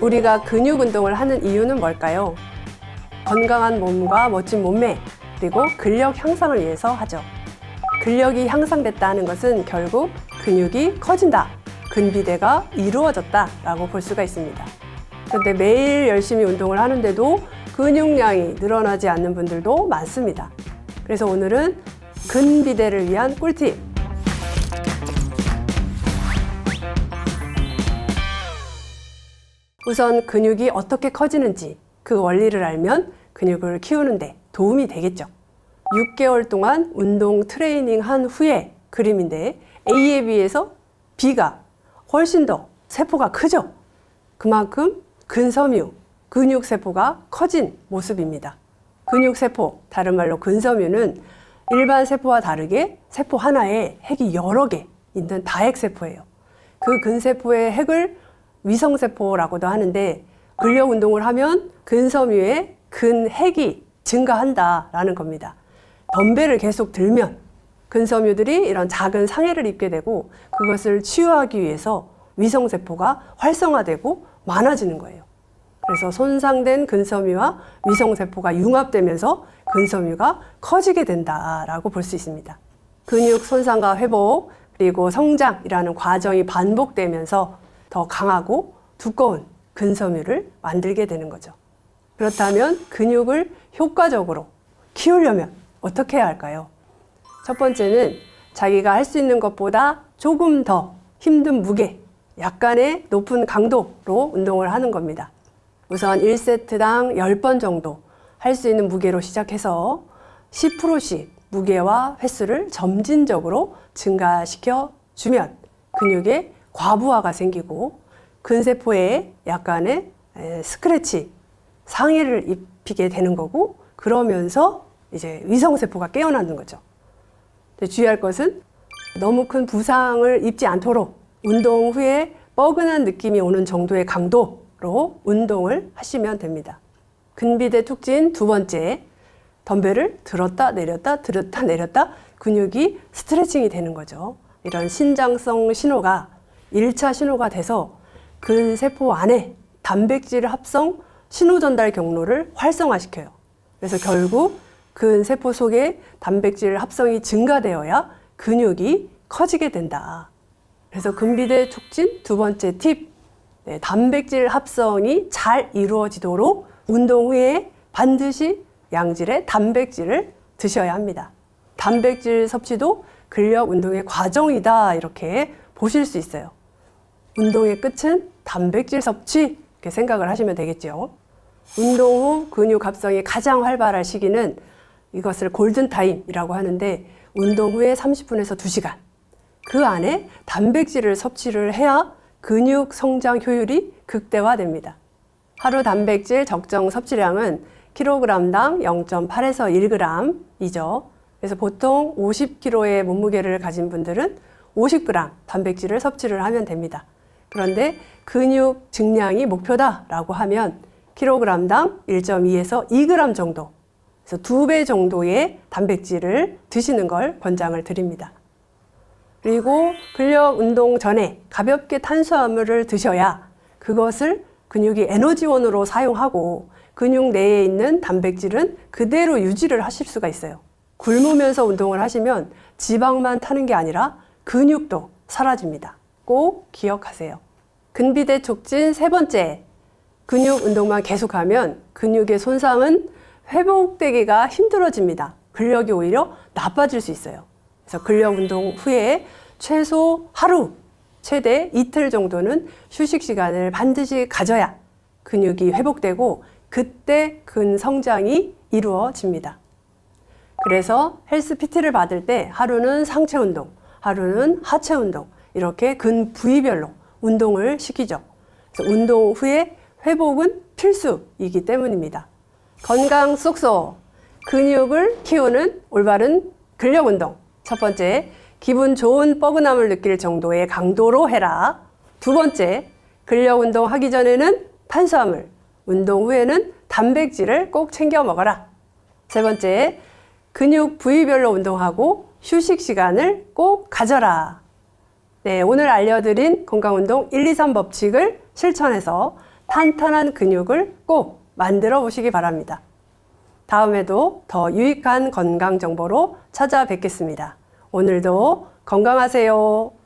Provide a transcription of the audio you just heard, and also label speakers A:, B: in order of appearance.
A: 우리가 근육 운동을 하는 이유는 뭘까요? 건강한 몸과 멋진 몸매, 그리고 근력 향상을 위해서 하죠. 근력이 향상됐다는 것은 결국 근육이 커진다, 근비대가 이루어졌다 라고 볼 수가 있습니다. 그런데 매일 열심히 운동을 하는데도 근육량이 늘어나지 않는 분들도 많습니다. 그래서 오늘은 근비대를 위한 꿀팁! 우선 근육이 어떻게 커지는지 그 원리를 알면 근육을 키우는데 도움이 되겠죠. 6개월 동안 운동 트레이닝 한 후에 그림인데 A에 비해서 B가 훨씬 더 세포가 크죠. 그만큼 근섬유, 근육세포가 커진 모습입니다. 근육세포, 다른 말로 근섬유는 일반 세포와 다르게 세포 하나에 핵이 여러 개 있는 다핵세포예요. 그 근세포의 핵을 위성세포라고도 하는데 근력 운동을 하면 근섬유의 근핵이 증가한다라는 겁니다. 덤벨을 계속 들면 근섬유들이 이런 작은 상해를 입게 되고 그것을 치유하기 위해서 위성세포가 활성화되고 많아지는 거예요. 그래서 손상된 근섬유와 위성세포가 융합되면서 근섬유가 커지게 된다라고 볼 수 있습니다. 근육 손상과 회복 그리고 성장이라는 과정이 반복되면서 더 강하고 두꺼운 근섬유를 만들게 되는 거죠. 그렇다면 근육을 효과적으로 키우려면 어떻게 해야 할까요? 첫 번째는 자기가 할 수 있는 것보다 조금 더 힘든 무게, 약간의 높은 강도로 운동을 하는 겁니다. 우선 1세트당 10번 정도 할 수 있는 무게로 시작해서 10%씩 무게와 횟수를 점진적으로 증가시켜 주면 근육에 과부하가 생기고 근세포에 약간의 스크래치, 상해를 입히게 되는 거고 그러면서 이제 위성세포가 깨어나는 거죠. 근데 주의할 것은 너무 큰 부상을 입지 않도록 운동 후에 뻐근한 느낌이 오는 정도의 강도로 운동을 하시면 됩니다. 근비대 툭진 두 번째, 덤벨을 들었다 내렸다 들었다 내렸다 근육이 스트레칭이 되는 거죠. 이런 신장성 신호가 1차 신호가 돼서 근세포 안에 단백질 합성 신호 전달 경로를 활성화시켜요. 그래서 결국 근세포 속에 단백질 합성이 증가되어야 근육이 커지게 된다. 그래서 근비대 촉진 두 번째 팁, 단백질 합성이 잘 이루어지도록 운동 후에 반드시 양질의 단백질을 드셔야 합니다. 단백질 섭취도 근력 운동의 과정이다 이렇게 보실 수 있어요. 운동의 끝은 단백질 섭취 이렇게 생각을 하시면 되겠죠. 운동 후 근육 합성이 가장 활발할 시기는 이것을 골든타임이라고 하는데 운동 후에 30분에서 2시간 그 안에 단백질을 섭취를 해야 근육 성장 효율이 극대화됩니다. 하루 단백질 적정 섭취량은 kg당 0.8에서 1g이죠. 그래서 보통 50kg의 몸무게를 가진 분들은 50g 단백질을 섭취를 하면 됩니다. 그런데 근육 증량이 목표다라고 하면 kg당 1.2에서 2g 정도, 그래서 2배 정도의 단백질을 드시는 걸 권장을 드립니다. 그리고 근력 운동 전에 가볍게 탄수화물을 드셔야 그것을 근육이 에너지원으로 사용하고 근육 내에 있는 단백질은 그대로 유지를 하실 수가 있어요. 굶으면서 운동을 하시면 지방만 타는 게 아니라 근육도 사라집니다. 꼭 기억하세요. 근비대 촉진 세 번째, 근육 운동만 계속하면 근육의 손상은 회복되기가 힘들어집니다. 근력이 오히려 나빠질 수 있어요. 그래서 근력 운동 후에 최소 하루, 최대 이틀 정도는 휴식 시간을 반드시 가져야 근육이 회복되고 그때 근성장이 이루어집니다. 그래서 헬스 PT를 받을 때 하루는 상체 운동, 하루는 하체 운동 이렇게 근 부위별로 운동을 시키죠. 그래서 운동 후에 회복은 필수이기 때문입니다. 건강 쏙쏙 근육을 키우는 올바른 근력 운동. 첫 번째, 기분 좋은 뻐근함을 느낄 정도의 강도로 해라. 두 번째, 근력 운동 하기 전에는 탄수화물, 운동 후에는 단백질을 꼭 챙겨 먹어라. 세 번째, 근육 부위별로 운동하고 휴식 시간을 꼭 가져라. 네, 오늘 알려드린 건강운동 1, 2, 3 법칙을 실천해서 탄탄한 근육을 꼭 만들어 보시기 바랍니다. 다음에도 더 유익한 건강 정보로 찾아뵙겠습니다. 오늘도 건강하세요.